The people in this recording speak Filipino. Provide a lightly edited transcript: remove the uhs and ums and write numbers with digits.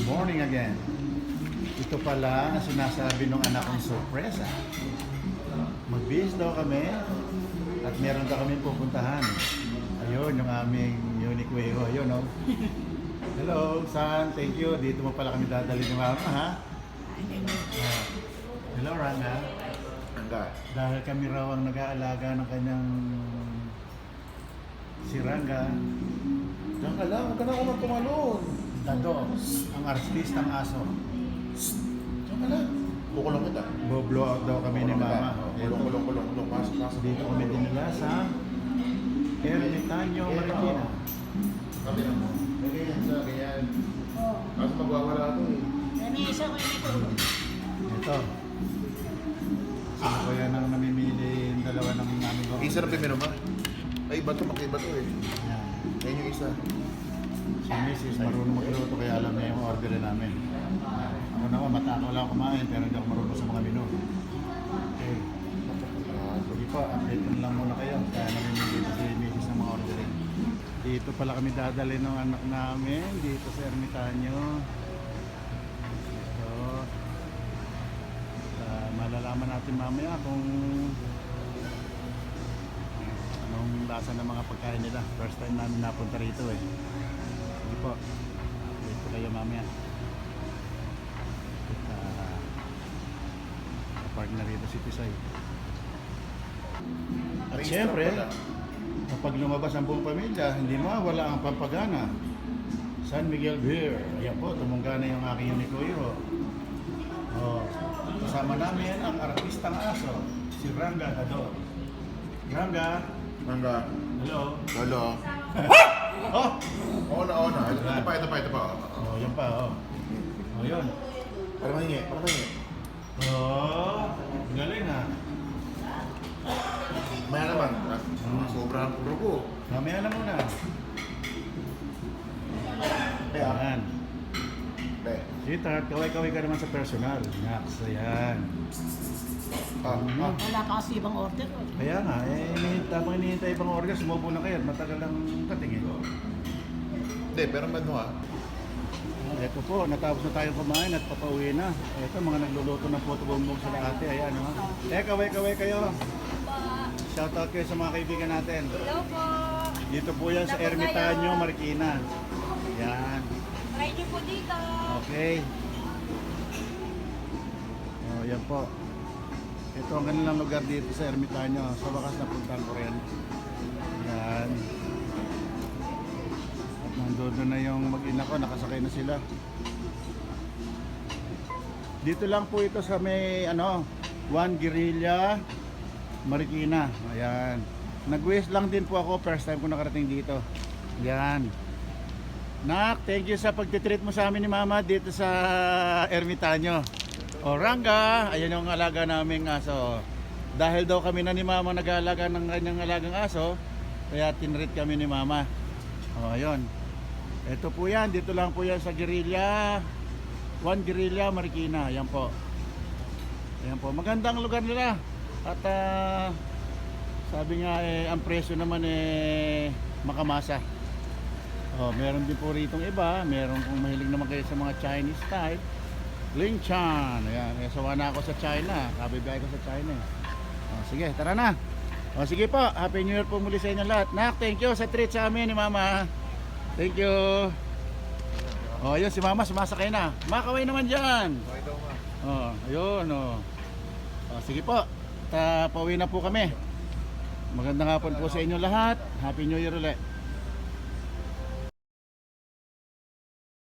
morning again. Ito pala ang sinasabi ng anak kong sorpresa. Magbihis daw kami at meron daw kami pupuntahan. Ayun, yung aming unique way. Ayun, no? Hello, son. Thank you. Dito mo pala kami dadali ni Mama, ha? Hello, Ranga. Ranga. Dahil kami raw ang nag-aalaga ng kanyang si Ranga. Diyan ka lang, huwag ka na ako magkumalon. Dado, ang artistang aso. Diyan ka lang. Kukulong kita. Bo-blow out daw kami ni Mama. Kulong. Pasok. Dito kami dinala sa Ermitaño, Marikina. Kami na mo. Ganyan sa ganyan. Kasi magwawala ito eh. Namisa ko yung ito. Ito. Sino ko yan ang namimili yung dalawa ng namin ko? Isa na primero ba? Ay, iba to, makiba to eh. Yan. Yan yung isa. Si Mrs. marunong magluto kaya alam niya yung order namin. Ako naman, matakaw lang kumain pero hindi ako marunong sa mga menu. Okay. Sige po, update ko lang muna kayo. Kaya namimili ito si Mrs. ng mga ordering. Dito pala kami dadali ng anak namin. Dito sa Ermitaño. Ito. Malalaman natin mamaya kung anong lasa ng mga pagkain nila. First time namin napunta rito eh. Sige po. Update ko kayo mamaya. Park na rito si Tisay. At syempre, kapag lumabas ang buong pamilya, hindi mawala ang pampagana. San Miguel Beer. Ayan po, tumungga na yung aking unikoyo. Oh, kasama namin ang artistang aso, si Ranga Dado. Ranga, Ranga. hello. Lolo. Oh! Oo na. Ito pa. Oh, yan pa, oh. Oh, yun. Para mahingi. Oh, galing ha. Maya naman. Sobrang puro ko. Mamaya na muna. Ayan. Sweetheart, kaway-kaway ka naman sa personal. Nax, ayan. Wala pa kasi ibang order. Kaya nga, tamang hinihintay ibang order, sumubo na kayo at matagal ang katingin. Hindi, pero ano Ito po, natapos na tayong kumain at papauwi na. Ito, mga nagluluto ng puto bumbong sa ate. Ayan, ha. Kaway-kaway kayo. Shoutout kayo sa mga kaibigan natin. Hello po. Dito po yan sa Ermitaño, Marikina. Yan. Try niyo po dito. Okay. Oh, yan po. Ito ang kanilang lugar dito sa Ermitaño. Sa wakas napuntahan ko rin. Yan. At nandun na yung mag-ina ko. Nakasakay na sila. Dito lang po ito sa may Juan Guerrilla, Marikina. Ayan. Nag-wish lang din po ako. First time ko nakarating dito. Yan. Nak, thank you sa pagtitreat mo sa amin ni Mama dito sa Ermitaño. O Ranga, ayan yung alaga naming aso. Dahil daw kami na ni Mama nag-aalaga ng kanyang alagang aso, kaya tinreat kami ni Mama. O ayun. Ito po yan, dito lang po yan sa Guerrilla, Juan Guerrilla, Marikina. Ayan po. Ayan po, magandang lugar nila. At sabi nga ang presyo naman makamasa. Oh, meron din po ritong iba. Meron kung mahilig naman kayo sa mga Chinese style. Ling Chan. Ayan, sawa na ako sa China. Kabibigay ko sa China. Oh, sige, tara na. Oh, sige po, Happy New Year po muli sa inyo lahat. Nak, thank you sa treat sa amin ni Mama. Thank you. Oh, ayun si Mama sumasakay na. Makaway naman dyan. Oh, ayun oh. Oh, sige po. Pauwi na po kami. Magandang hapon po sa inyo lahat. Happy New Year ulit.